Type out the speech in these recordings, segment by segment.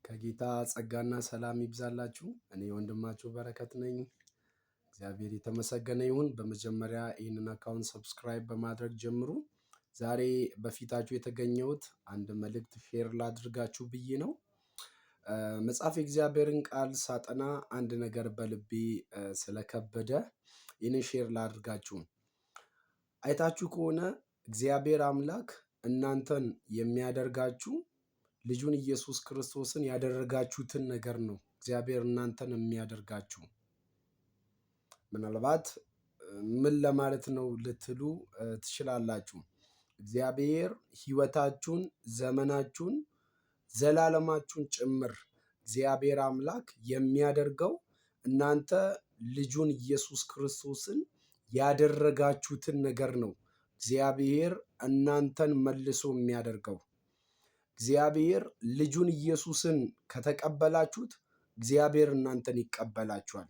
ከጌታ ጸጋና ሰላም ይብዛላችሁ። እኔ ወንድማችሁ በረከት ነኝ። እግዚአብሔር የተመሰገነ ይሁን። በመጀመሪያ ይህንን አካውንት ሰብስክራይብ በማድረግ ጀምሩ። ዛሬ በፊታችሁ የተገኘሁት አንድ መልእክት ሼር ላድርጋችሁ ብዬ ነው። መጽሐፍ እግዚአብሔርን ቃል ሳጠና አንድ ነገር በልቤ ስለከበደ ይህንን ሼር ላድርጋችሁ። አይታችሁ ከሆነ እግዚአብሔር አምላክ እናንተን የሚያደርጋችሁ ልጁን ኢየሱስ ክርስቶስን ያደረጋችሁትን ነገር ነው እግዚአብሔር እናንተን የሚያደርጋችሁ። ምናልባት ምን ለማለት ነው ልትሉ ትችላላችሁ። እግዚአብሔር ሕይወታችሁን፣ ዘመናችሁን፣ ዘላለማችሁን ጭምር እግዚአብሔር አምላክ የሚያደርገው እናንተ ልጁን ኢየሱስ ክርስቶስን ያደረጋችሁትን ነገር ነው እግዚአብሔር እናንተን መልሶ የሚያደርገው። እግዚአብሔር ልጁን ኢየሱስን ከተቀበላችሁት እግዚአብሔር እናንተን ይቀበላችኋል።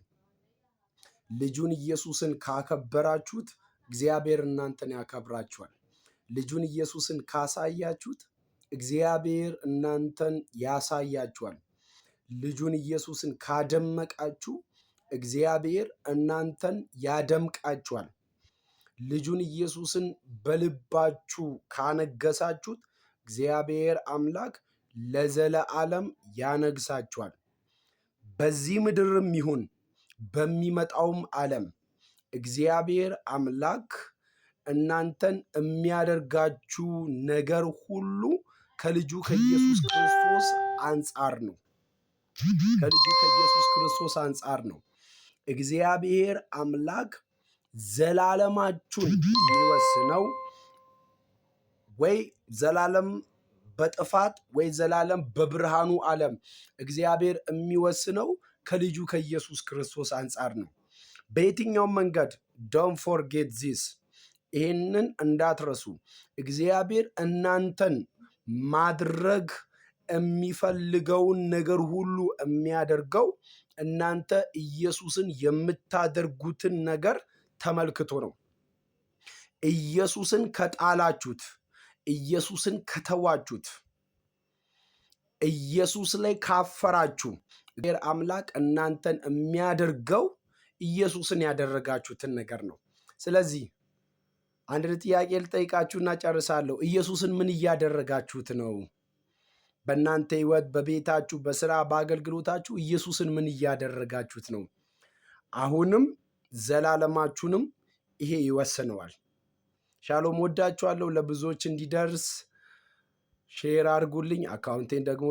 ልጁን ኢየሱስን ካከበራችሁት እግዚአብሔር እናንተን ያከብራችኋል። ልጁን ኢየሱስን ካሳያችሁት እግዚአብሔር እናንተን ያሳያችኋል። ልጁን ኢየሱስን ካደመቃችሁ እግዚአብሔር እናንተን ያደምቃችኋል። ልጁን ኢየሱስን በልባችሁ ካነገሳችሁት እግዚአብሔር አምላክ ለዘለዓለም ያነግሳችኋል። በዚህ ምድርም ይሁን በሚመጣውም ዓለም እግዚአብሔር አምላክ እናንተን የሚያደርጋችሁ ነገር ሁሉ ከልጁ ከኢየሱስ ክርስቶስ አንጻር ነው። ከልጁ ከኢየሱስ ክርስቶስ አንጻር ነው። እግዚአብሔር አምላክ ዘላለማችሁን የሚወስነው ወይ ዘላለም በጥፋት ወይ ዘላለም በብርሃኑ ዓለም እግዚአብሔር የሚወስነው ከልጁ ከኢየሱስ ክርስቶስ አንጻር ነው። በየትኛውም መንገድ don't forget this፣ ይህንን እንዳትረሱ። እግዚአብሔር እናንተን ማድረግ የሚፈልገውን ነገር ሁሉ የሚያደርገው እናንተ ኢየሱስን የምታደርጉትን ነገር ተመልክቶ ነው። ኢየሱስን ከጣላችሁት፣ ኢየሱስን ከተዋችሁት፣ ኢየሱስ ላይ ካፈራችሁ እግዚአብሔር አምላክ እናንተን የሚያደርገው ኢየሱስን ያደረጋችሁትን ነገር ነው። ስለዚህ አንድ ጥያቄ ልጠይቃችሁና ጨርሳለሁ። ኢየሱስን ምን እያደረጋችሁት ነው? በእናንተ ሕይወት፣ በቤታችሁ፣ በስራ፣ በአገልግሎታችሁ ኢየሱስን ምን እያደረጋችሁት ነው? አሁንም ዘላለማችሁንም ይሄ ይወስነዋል። ሻሎም፣ ወዳችኋለሁ። ለብዙዎች እንዲደርስ ሼር አድርጉልኝ። አካውንቴን ደግሞ